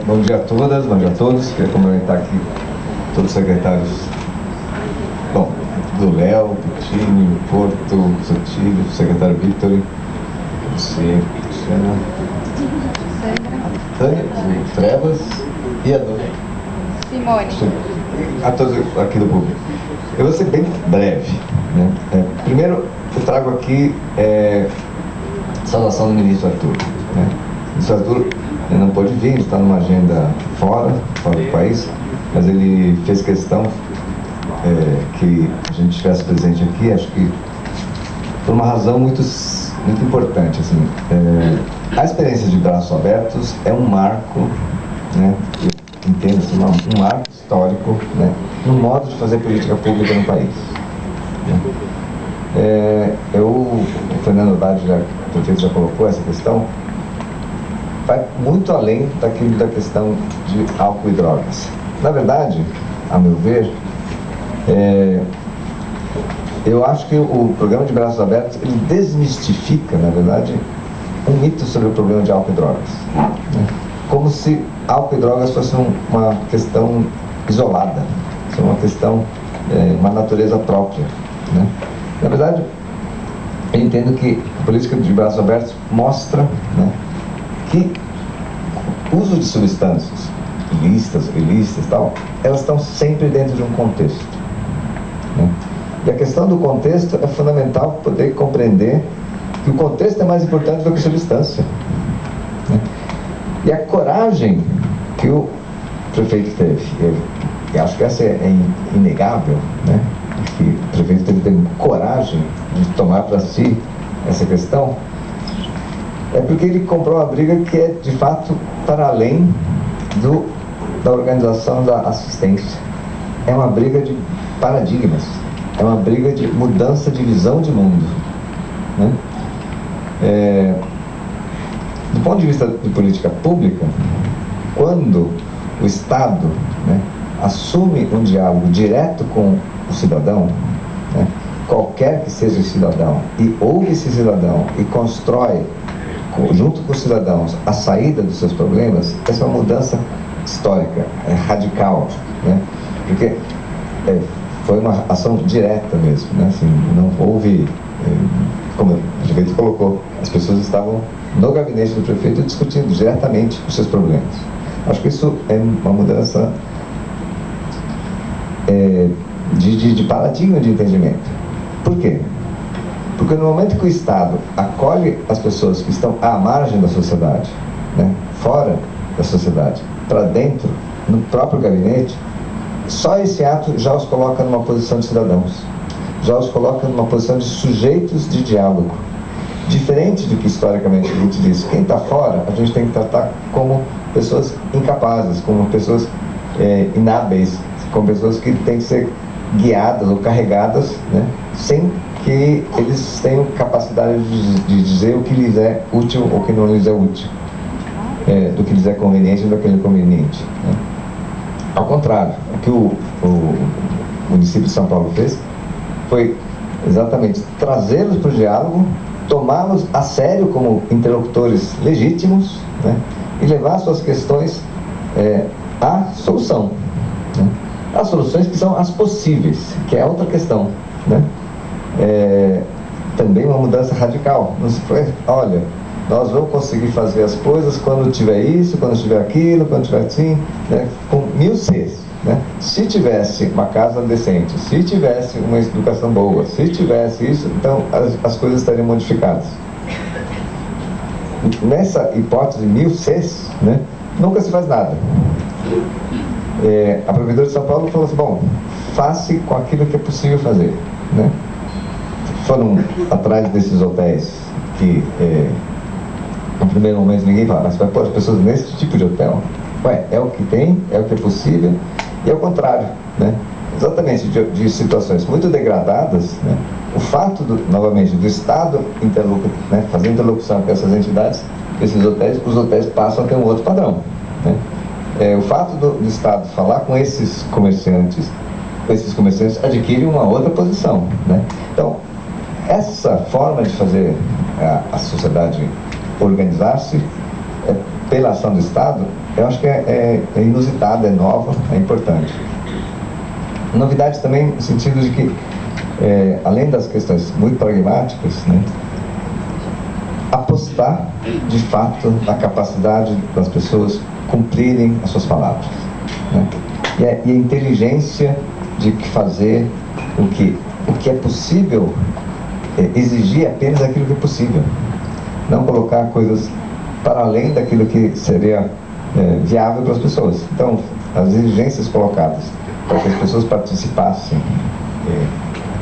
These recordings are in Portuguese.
Bom dia a todas, bom dia a todos. Queria cumprimentar aqui todos os secretários, bom, do Léo, Pittini, Porto, Sotilho, secretário Victor, você, Cristiana, a Tânia, o Trevas e a dona Simone. A todos aqui do público. Eu vou ser bem breve, né? Primeiro, eu trago aqui saudação do ministro Arthur, né? O ministro Arthur não pôde vir, ele está numa agenda fora do país, mas ele fez questão que a gente estivesse presente aqui, acho que por uma razão muito importante. Assim, a experiência de Braços Abertos é um marco, né? Eu entendo assim, um marco histórico, né? No modo de fazer política pública no país, né? O Fernando Haddad, o prefeito, já colocou essa questão, vai muito além da questão de álcool e drogas. Na verdade, a meu ver, eu acho que o programa de Braços Abertos, ele desmistifica, na verdade, um mito sobre o problema de álcool e drogas, né? Como se álcool e drogas fossem uma questão isolada, uma questão, uma natureza própria, né? Na verdade, eu entendo que a política de Braços Abertos mostra, né, que o uso de substâncias ilícitas e tal, elas estão sempre dentro de um contexto, né? E a questão do contexto é fundamental poder compreender que o contexto é mais importante do que a substância, né? E a coragem que o prefeito teve, eu acho que essa é inegável, né? Que o prefeito teve que ter coragem de tomar para si essa questão, é porque ele comprou uma briga que é, de fato, para além da organização da assistência. É uma briga de paradigmas, é uma briga de mudança de visão de mundo, né? Do ponto de vista de política pública, quando o Estado, né, assume um diálogo direto com o cidadão, né, qualquer que seja o cidadão, e ouve esse cidadão e constrói, junto com os cidadãos, a saída dos seus problemas, essa é uma mudança histórica, radical, né? Porque foi uma ação direta mesmo, né? Assim, não houve, como o prefeito colocou, as pessoas estavam no gabinete do prefeito discutindo diretamente os seus problemas. Acho que isso é uma mudança de paradigma de entendimento. Por quê? Porque no momento que o Estado acolhe as pessoas que estão à margem da sociedade, né, fora da sociedade, para dentro, no próprio gabinete, só esse ato já os coloca numa posição de cidadãos, já os coloca numa posição de sujeitos de diálogo. Diferente do que historicamente a gente diz, quem está fora, a gente tem que tratar como pessoas incapazes, como pessoas inábeis, como pessoas que têm que ser guiadas ou carregadas, né, sem que eles tenham capacidade de dizer o que lhes é útil ou o que não lhes é útil, do que lhes é conveniente ou do que não é conveniente, né? Ao contrário, o que o município de São Paulo fez foi exatamente trazê-los para o diálogo, tomá-los a sério como interlocutores legítimos, né, e levar suas questões à solução, né? As soluções que são as possíveis, que é outra questão, né? Também uma mudança radical. Não se foi, olha, nós vamos conseguir fazer as coisas quando tiver isso, quando tiver aquilo, quando tiver assim, né? Com 1000 Cs, né? Se tivesse uma casa decente, se tivesse uma educação boa, se tivesse isso, então as coisas estariam modificadas. Nessa hipótese de 1000 Cs, né, nunca se faz nada. A Prefeitura de São Paulo falou assim, bom, faça com aquilo que é possível fazer, né? Foram atrás desses hotéis que, no primeiro momento, ninguém fala, mas vai pôr as pessoas nesse tipo de hotel? Ué, é o que tem, é o que é possível, e ao contrário, né? Exatamente, de situações muito degradadas, né? O fato, novamente, do Estado né, fazer interlocução com essas entidades, esses hotéis, os hotéis passam a ter um outro padrão, né? O fato do Estado falar com esses comerciantes adquirem uma outra posição, né? Então, essa forma de fazer a sociedade organizar-se pela ação do Estado, eu acho que é inusitada, é nova, é importante. Novidade também no sentido de que, além das questões muito pragmáticas, né, apostar de fato na capacidade das pessoas cumprirem as suas palavras, né? E a inteligência de que fazer o que é possível, exigir apenas aquilo que é possível, não colocar coisas para além daquilo que seria viável para as pessoas. Então, as exigências colocadas para que as pessoas participassem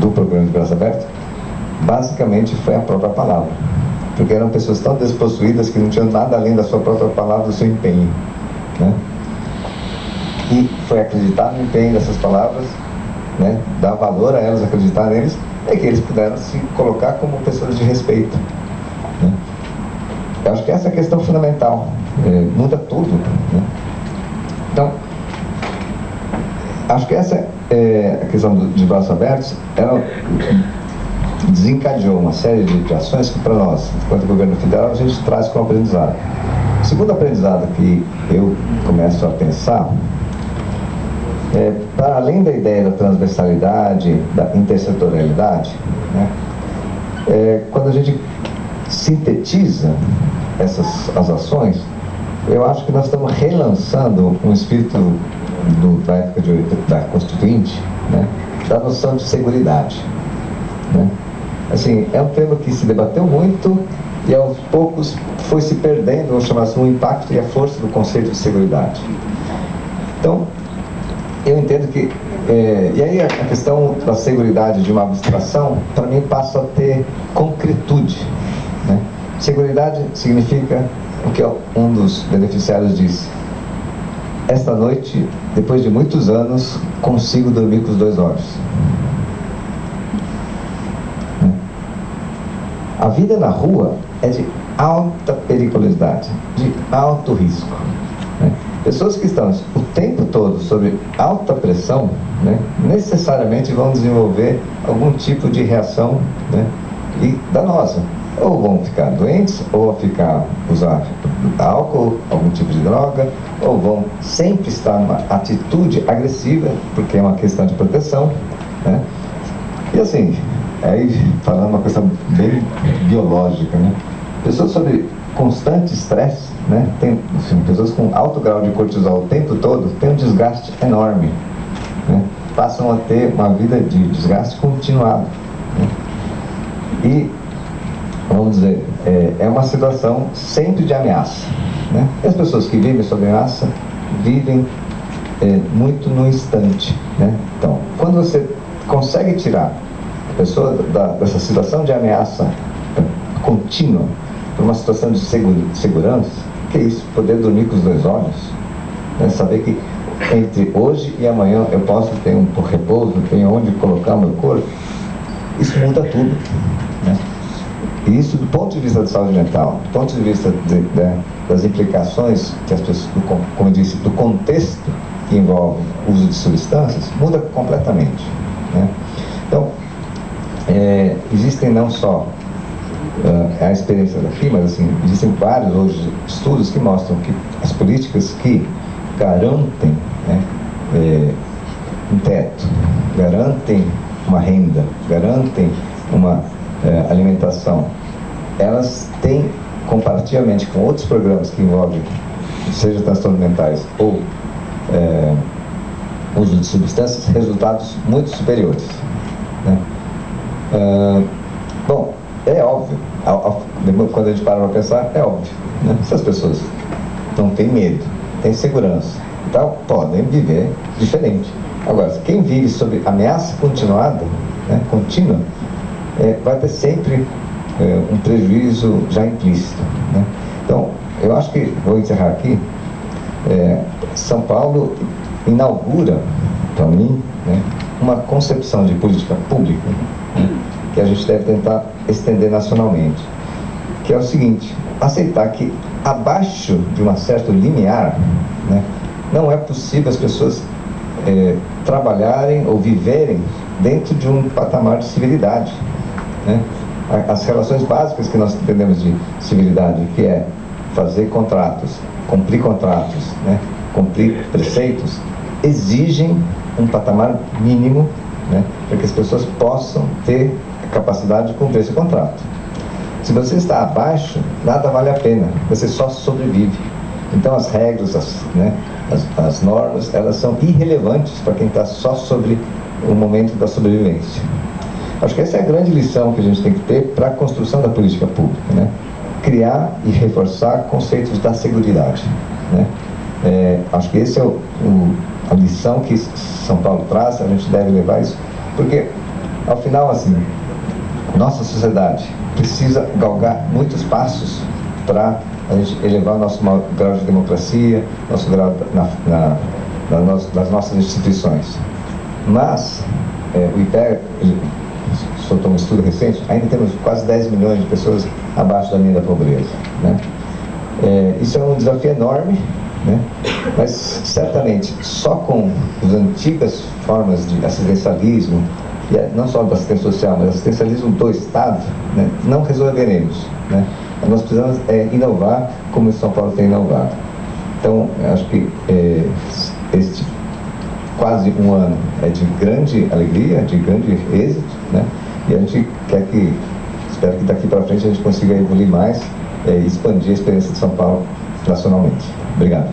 do programa de braço aberto, basicamente foi a própria palavra, porque eram pessoas tão despossuídas que não tinham nada além da sua própria palavra, do seu empenho, né? E foi acreditar no empenho dessas palavras, né, dar valor a elas, acreditar neles, é que eles puderam se colocar como pessoas de respeito, né? Eu acho que essa é a questão fundamental, muda tudo, né? Então, acho que essa a questão de braços abertos, ela desencadeou uma série de ações que para nós, enquanto governo federal, a gente traz como aprendizado. O segundo aprendizado que eu começo a pensar para além da ideia da transversalidade, da intersetorialidade, né, quando a gente sintetiza as ações, eu acho que nós estamos relançando um espírito da época da Constituinte, né, da noção de seguridade, né? Assim, é um tema que se debateu muito e aos poucos foi se perdendo, vamos chamar assim, o impacto e a força do conceito de seguridade. Então, eu entendo que, e aí a questão da seguridade de uma abstração, para mim, passa a ter concretude, né? Seguridade significa o que um dos beneficiários disse: esta noite, depois de muitos anos, consigo dormir com os 2 olhos. A vida na rua é de alta periculosidade, de alto risco, né? Pessoas que estão o tempo todo sob alta pressão, né, necessariamente vão desenvolver algum tipo de reação, né, e danosa. Ou vão ficar doentes, ou usar álcool, algum tipo de droga, ou vão sempre estar numa atitude agressiva, porque é uma questão de proteção, né? E assim, aí falando uma questão bem biológica, né? Pessoas sob constante estresse, né? Tem pessoas com alto grau de cortisol o tempo todo, tem um desgaste enorme, né? Passam a ter uma vida de desgaste continuado, né? E, vamos dizer, é uma situação sempre de ameaça, né? E as pessoas que vivem sob ameaça vivem muito no instante, né? Então, quando você consegue tirar a pessoa dessa situação de ameaça contínua para uma situação de segurança, que é isso? Poder dormir com os 2 olhos, né? Saber que entre hoje e amanhã eu posso ter um repouso, tenho onde colocar o meu corpo, isso muda tudo, né? E isso, do ponto de vista da saúde mental, do ponto de vista das implicações que as pessoas, como eu disse, do contexto que envolve o uso de substâncias, muda completamente, né? Então, existem não só a experiência daqui, mas assim, existem vários outros estudos que mostram que as políticas que garantem, né, um teto, garantem uma renda, garantem uma alimentação, elas têm, comparativamente com outros programas que envolvem, seja transtornos mentais ou uso de substâncias, resultados muito superiores, né? Bom, é óbvio, quando a gente para pensar, é óbvio, né? Se as pessoas não têm medo, têm segurança, então podem viver diferente. Agora, quem vive sob ameaça continuada, né, contínua, vai ter sempre um prejuízo já implícito, né? Então, eu acho que, vou encerrar aqui, São Paulo inaugura, para mim, né, uma concepção de política pública, né, que a gente deve tentar estender nacionalmente, que é o seguinte: aceitar que abaixo de um certo limiar, né, não é possível as pessoas trabalharem ou viverem dentro de um patamar de civilidade, né? As relações básicas que nós entendemos de civilidade, que é fazer contratos, cumprir contratos, né, cumprir preceitos, exigem um patamar mínimo, né, para que as pessoas possam ter a capacidade de cumprir esse contrato. Se você está abaixo, nada vale a pena, você só sobrevive. Então as regras, as normas, elas são irrelevantes para quem está só sobre o momento da sobrevivência. Acho que essa é a grande lição que a gente tem que ter para a construção da política pública, né? Criar e reforçar conceitos da seguridade, né? Acho que esse é a lição que São Paulo traz, a gente deve levar isso, porque, ao final, assim, nossa sociedade precisa galgar muitos passos para a gente elevar o nosso grau de democracia, nosso grau das nossas instituições. Mas, o IPEA soltou um estudo recente, ainda temos quase 10 milhões de pessoas abaixo da linha da pobreza, né? Isso é um desafio enorme, né? Mas certamente só com as antigas formas de assistencialismo, não só do assistência social, mas assistencialismo do Estado, né, não resolveremos, né? Nós precisamos inovar como o São Paulo tem inovado. Então, acho que este quase um ano é de grande alegria, de grande êxito, né? E a gente espero que daqui para frente a gente consiga evoluir mais e expandir a experiência de São Paulo nacionalmente. Obrigado.